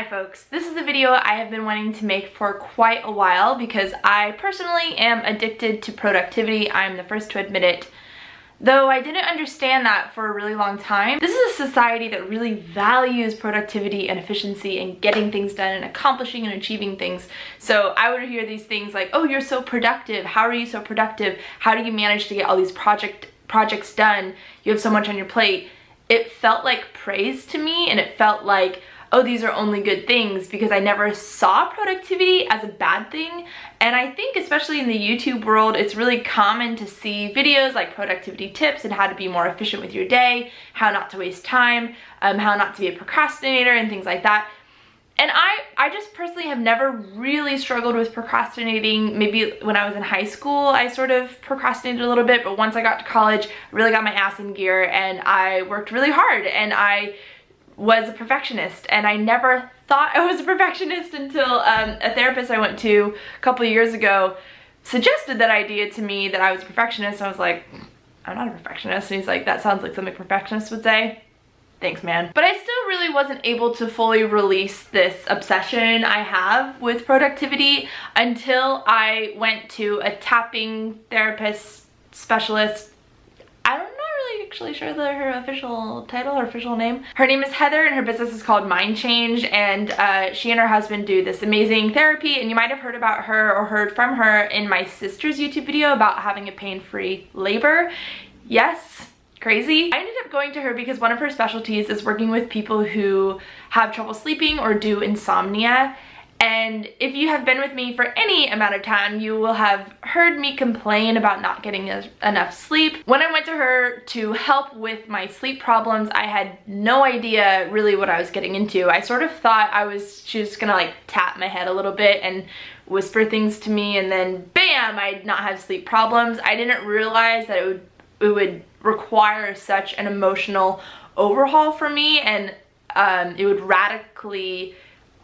Hi folks, this is a video I have been wanting to make for quite a while because I personally am addicted to productivity. I'm the first to admit it. Though I didn't understand that for a really long time. This is a society that really values productivity and efficiency and getting things done and accomplishing and achieving things. So I would hear these things like, oh, you're so productive. How are you so productive? How do you manage to get all these projects done? You have so much on your plate. It felt like praise to me, and it felt like, oh, these are only good things, because I never saw productivity as a bad thing. And I think especially in the YouTube world, it's really common to see videos like productivity tips and how to be more efficient with your day, how not to waste time, how not to be a procrastinator and things like that. And I just personally have never really struggled with procrastinating. Maybe when I was in high school, I sort of procrastinated a little bit, but once I got to college, I really got my ass in gear and I worked really hard, and I was a perfectionist. And I never thought I was a perfectionist until a therapist I went to a couple of years ago suggested that idea to me that I was a perfectionist. I was like, I'm not a perfectionist. And he's like, that sounds like something perfectionists would say. Thanks, man. But I still really wasn't able to fully release this obsession I have with productivity until I went to a tapping therapist specialist. I'm not really actually sure her official title or official name. Her name is Heather, and her business is called Mind Change, and she and her husband do this amazing therapy, and you might have heard about her or heard from her in my sister's YouTube video about having a pain-free labor. Yes. Crazy. I ended up going to her because one of her specialties is working with people who have trouble sleeping or do insomnia. And if you have been with me for any amount of time, you will have heard me complain about not getting enough sleep. When I went to her to help with my sleep problems, I had no idea really what I was getting into. I sort of thought she was gonna like tap my head a little bit and whisper things to me, and then bam, I'd not have sleep problems. I didn't realize that it would require such an emotional overhaul for me, and it would radically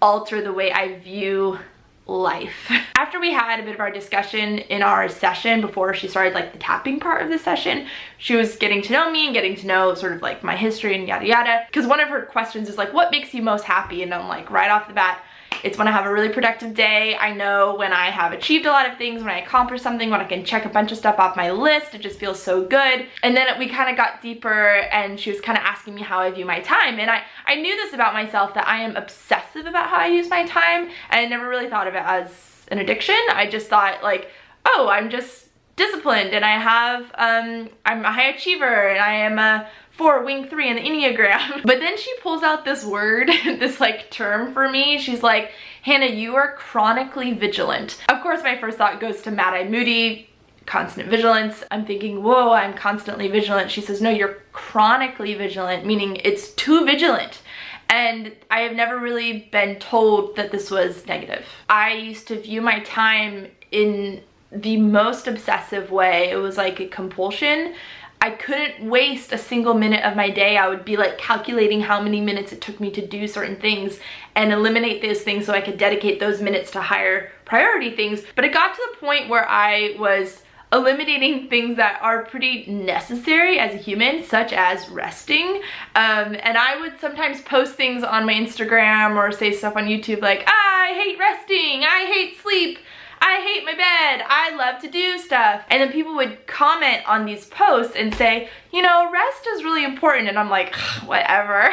alter the way I view life. After we had a bit of our discussion in our session before she started like the tapping part of the session, she was getting to know me and getting to know sort of like my history and yada yada, because one of her questions is like, what makes you most happy? And I'm like, right off the bat, it's when I have a really productive day. I know when I have achieved a lot of things, when I accomplish something, when I can check a bunch of stuff off my list. It just feels so good. And then we kind of got deeper, and she was kind of asking me how I view my time. And I knew this about myself, that I am obsessive about how I use my time. And I never really thought of it as an addiction. I just thought like, oh, I'm just disciplined, and I'm a high achiever, and I am a 4, wing 3 in the Enneagram. But then she pulls out this word, this like term for me. She's like, Hannah, you are chronically vigilant. Of course, my first thought goes to Mad Eye Moody, constant vigilance. I'm thinking, whoa, I'm constantly vigilant. She says, no, you're chronically vigilant, meaning it's too vigilant. And I have never really been told that this was negative. I used to view my time in the most obsessive way. It was like a compulsion. I couldn't waste a single minute of my day. I would be like calculating how many minutes it took me to do certain things and eliminate those things so I could dedicate those minutes to higher priority things. But it got to the point where I was eliminating things that are pretty necessary as a human, such as resting. And I would sometimes post things on my Instagram or say stuff on YouTube like, I hate resting, I hate sleep, I hate my bed, I love to do stuff. And then people would comment on these posts and say, you know, rest is really important. And I'm like, whatever.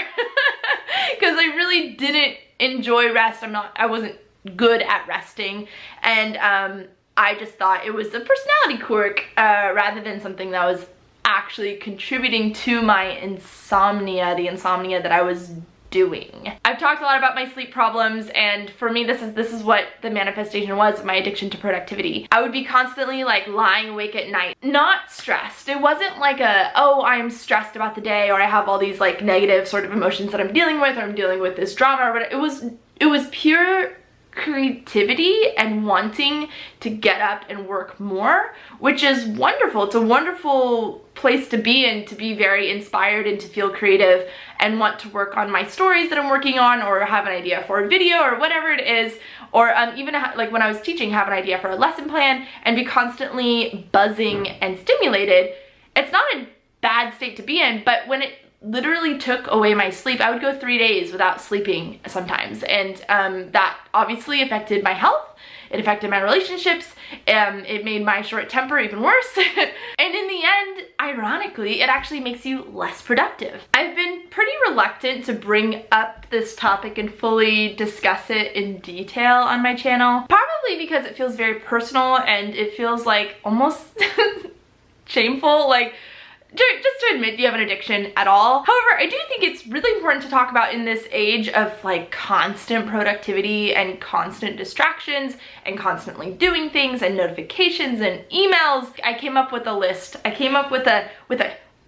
Because I really didn't enjoy rest. I wasn't good at resting. And I just thought it was a personality quirk rather than something that was actually contributing to my insomnia, the insomnia that I was doing. I've talked a lot about my sleep problems, and for me this is what the manifestation was of my addiction to productivity. I would be constantly like lying awake at night, not stressed. It wasn't like oh, I'm stressed about the day, or I have all these like negative sort of emotions that I'm dealing with, or I'm dealing with this drama, but it was pure creativity and wanting to get up and work more, which is wonderful. It's a wonderful place to be in, to be very inspired and to feel creative and want to work on my stories that I'm working on, or have an idea for a video or whatever it is, or even like when I was teaching, have an idea for a lesson plan and be constantly buzzing and stimulated. It's not a bad state to be in, but when it literally took away my sleep. I would go 3 days without sleeping sometimes, and that obviously affected my health. It affected my relationships. It made my short temper even worse. And in the end, ironically, it actually makes you less productive. I've been pretty reluctant to bring up this topic and fully discuss it in detail on my channel, probably because it feels very personal and it feels like almost shameful, like just to admit you have an addiction at all. However, I do think it's really important to talk about in this age of like constant productivity and constant distractions and constantly doing things and notifications and emails. I came up with a list. I came up with a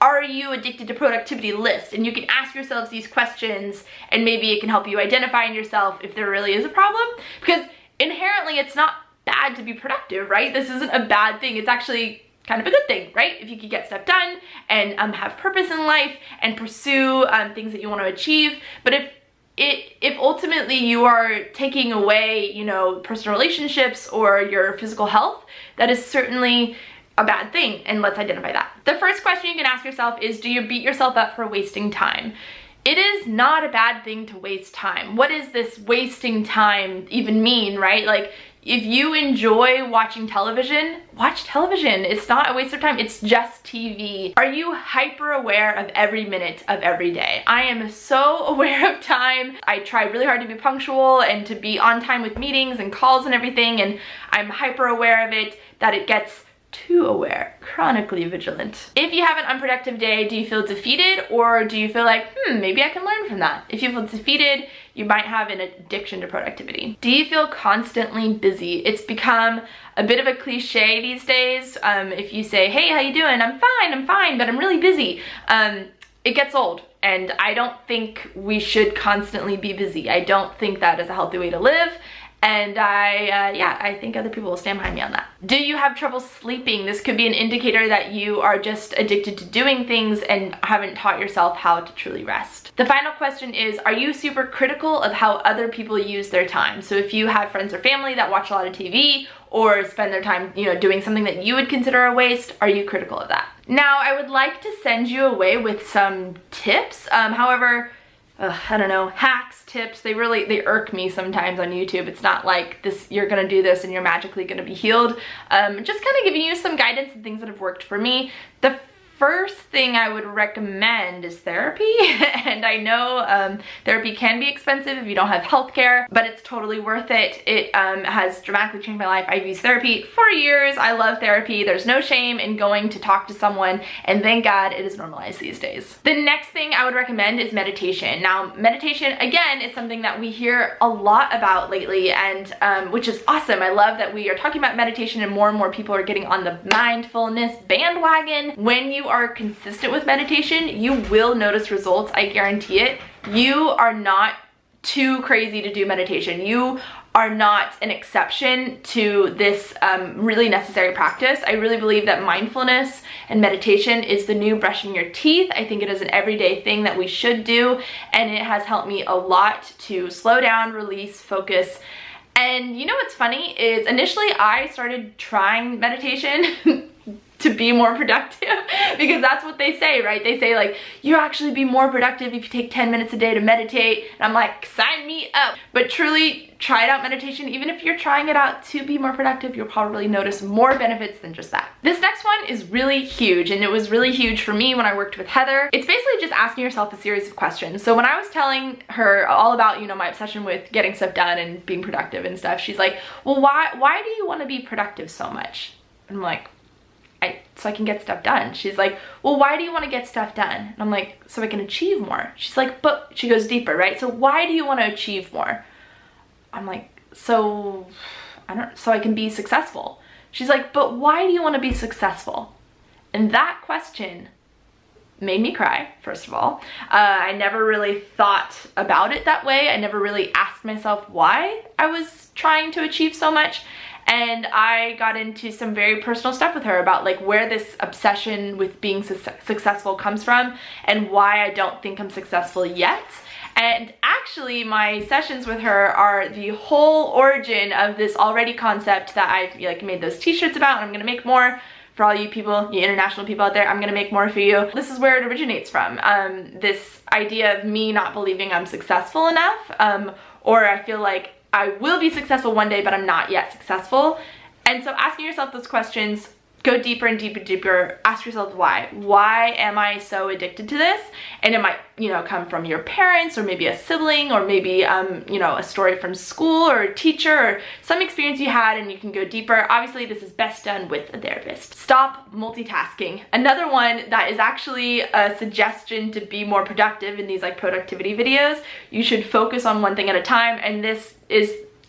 are you addicted to productivity list, and you can ask yourselves these questions and maybe it can help you identify in yourself if there really is a problem, because inherently it's not bad to be productive, right? This isn't a bad thing. It's actually kind of a good thing, right? If you could get stuff done and have purpose in life and pursue things that you want to achieve. But if ultimately you are taking away, you know, personal relationships or your physical health, that is certainly a bad thing, and let's identify that. The first question you can ask yourself is, do you beat yourself up for wasting time? It is not a bad thing to waste time. What does this wasting time even mean, right? Like, if you enjoy watching television, watch television. It's not a waste of time, it's just TV. Are you hyper aware of every minute of every day? I am so aware of time. I try really hard to be punctual and to be on time with meetings and calls and everything, and I'm hyper aware of it that it gets too aware, chronically vigilant. If you have an unproductive day, do you feel defeated, or do you feel like, maybe I can learn from that? If you feel defeated, you might have an addiction to productivity. Do you feel constantly busy? It's become a bit of a cliche these days. If you say, hey, how you doing? I'm fine, but I'm really busy. It gets old, and I don't think we should constantly be busy. I don't think that is a healthy way to live. And I think other people will stand behind me on that. Do you have trouble sleeping? This could be an indicator that you are just addicted to doing things and haven't taught yourself how to truly rest. The final question is, are you super critical of how other people use their time? So if you have friends or family that watch a lot of TV or spend their time, you know, doing something that you would consider a waste, are you critical of that? Now, I would like to send you away with some tips. However, I don't know, hacks, tips, they irk me sometimes on YouTube. It's not like this, you're gonna do this and you're magically gonna be healed. Just kind of giving you some guidance and things that have worked for me. The first thing I would recommend is therapy. And I know therapy can be expensive if you don't have healthcare, but it's totally worth it. It has dramatically changed my life. I've used therapy for years. I love therapy. There's no shame in going to talk to someone, and thank God it is normalized these days. The next thing I would recommend is meditation. Now, meditation, again, is something that we hear a lot about lately, and which is awesome. I love that we are talking about meditation and more people are getting on the mindfulness bandwagon. When you are consistent with meditation, you will notice results, I guarantee it. You are not too crazy to do meditation. You are not an exception to this really necessary practice. I really believe that mindfulness and meditation is the new brushing your teeth. I think it is an everyday thing that we should do, and it has helped me a lot to slow down, release, focus. And you know what's funny is initially I started trying meditation to be more productive, because that's what they say, right? They say like, you actually be more productive if you take 10 minutes a day to meditate. And I'm like, sign me up. But truly, try out meditation. Even if you're trying it out to be more productive, you'll probably notice more benefits than just that. This next one is really huge, and it was really huge for me when I worked with Heather. It's basically just asking yourself a series of questions. So when I was telling her all about, you know, my obsession with getting stuff done and being productive and stuff, she's like, well, why do you want to be productive so much? And I'm like, so I can get stuff done. She's like, well, why do you want to get stuff done? And I'm like, so I can achieve more. She's like, but she goes deeper, right? So why do you want to achieve more? I'm like, so I can be successful. She's like, but why do you want to be successful? And that question made me cry, first of all. I never really thought about it that way. I never really asked myself why I was trying to achieve so much. And I got into some very personal stuff with her about like where this obsession with being successful comes from and why I don't think I'm successful yet. And actually my sessions with her are the whole origin of this already concept that I've like made those t-shirts about, and I'm gonna make more for all you people, you international people out there, I'm gonna make more for you. This is where it originates from. This idea of me not believing I'm successful enough, or I feel like I will be successful one day, but I'm not yet successful. And so asking yourself those questions, go deeper and deeper, deeper. Ask yourself why. Why am I so addicted to this? And it might, come from your parents, or maybe a sibling, or maybe, a story from school or a teacher, or some experience you had, and you can go deeper. Obviously, this is best done with a therapist. Stop multitasking. Another one that is actually a suggestion to be more productive in these like productivity videos. You should focus on one thing at a time, and this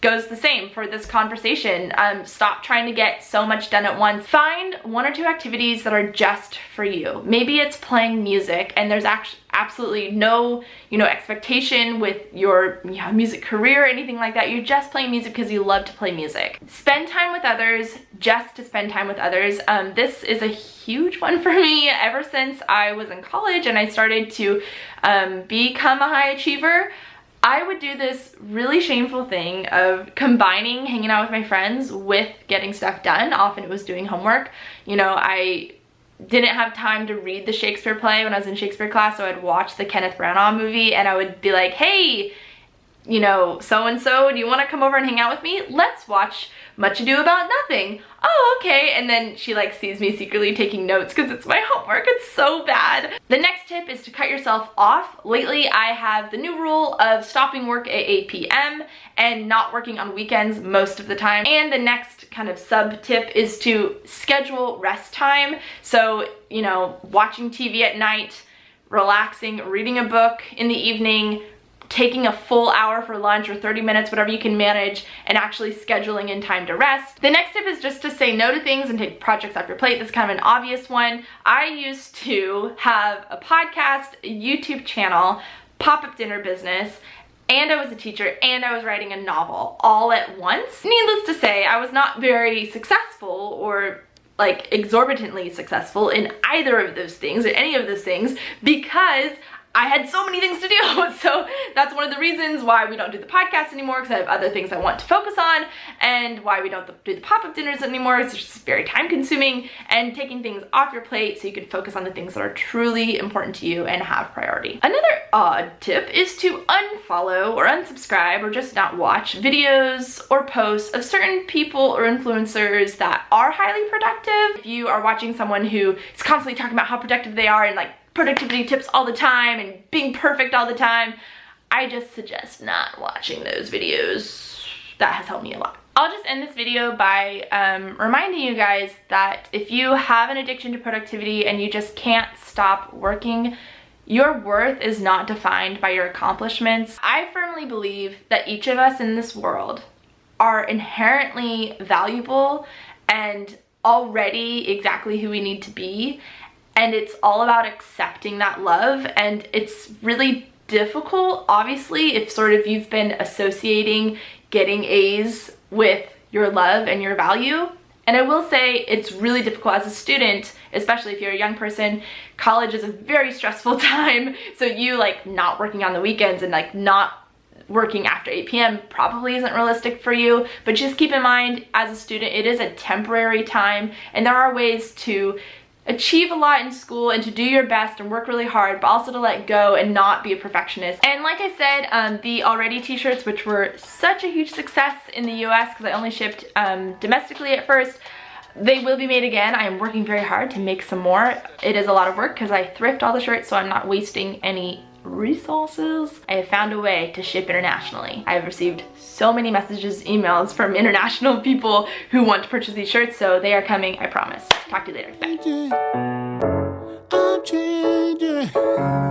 goes the same for this conversation. Stop trying to get so much done at once. Find 1 or 2 activities that are just for you. Maybe it's playing music, and there's absolutely no, expectation with your music career or anything like that. You're just playing music because you love to play music. Spend time with others just to spend time with others. This is a huge one for me ever since I was in college and I started to become a high achiever. I would do this really shameful thing of combining hanging out with my friends with getting stuff done. Often it was doing homework. I didn't have time to read the Shakespeare play when I was in Shakespeare class, so I'd watch the Kenneth Branagh movie and I would be like, hey, so-and-so, do you want to come over and hang out with me? Let's watch Much Ado About Nothing. Oh, okay. And then she like sees me secretly taking notes because it's my homework. It's so bad. The next tip is to cut yourself off. Lately, I have the new rule of stopping work at 8 p.m. and not working on weekends most of the time. And the next kind of sub tip is to schedule rest time. So, watching TV at night, relaxing, reading a book in the evening, taking a full hour for lunch or 30 minutes, whatever you can manage, and actually scheduling in time to rest. The next tip is just to say no to things and take projects off your plate. This is kind of an obvious one. I used to have a podcast, a YouTube channel, pop-up dinner business, and I was a teacher, and I was writing a novel all at once. Needless to say, I was not very successful or like exorbitantly successful in either of those things or any of those things because I had so many things to do. So that's one of the reasons why we don't do the podcast anymore, because I have other things I want to focus on, and why we don't do the pop-up dinners anymore. It's just very time consuming, and taking things off your plate so you can focus on the things that are truly important to you and have priority. Another odd tip is to unfollow or unsubscribe or just not watch videos or posts of certain people or influencers that are highly productive. If you are watching someone who is constantly talking about how productive they are and like productivity tips all the time and being perfect all the time, I just suggest not watching those videos. That has helped me a lot. I'll just end this video by reminding you guys that if you have an addiction to productivity and you just can't stop working, your worth is not defined by your accomplishments. I firmly believe that each of us in this world are inherently valuable and already exactly who we need to be. And it's all about accepting that love, and it's really difficult, obviously, if sort of you've been associating getting A's with your love and your value. And I will say it's really difficult as a student, especially if you're a young person. College is a very stressful time, so you like not working on the weekends and like not working after 8 p.m. probably isn't realistic for you. But just keep in mind, as a student, it is a temporary time, and there are ways to achieve a lot in school and to do your best and work really hard, but also to let go and not be a perfectionist. And like I said, the Already t-shirts, which were such a huge success in the US because I only shipped domestically at first, they will be made again. I am working very hard to make some more. It is a lot of work because I thrift all the shirts, so I'm not wasting any resources. I have found a way to ship internationally. I have received so many messages, emails from international people who want to purchase these shirts, so they are coming, I promise. Talk to you later. Bye.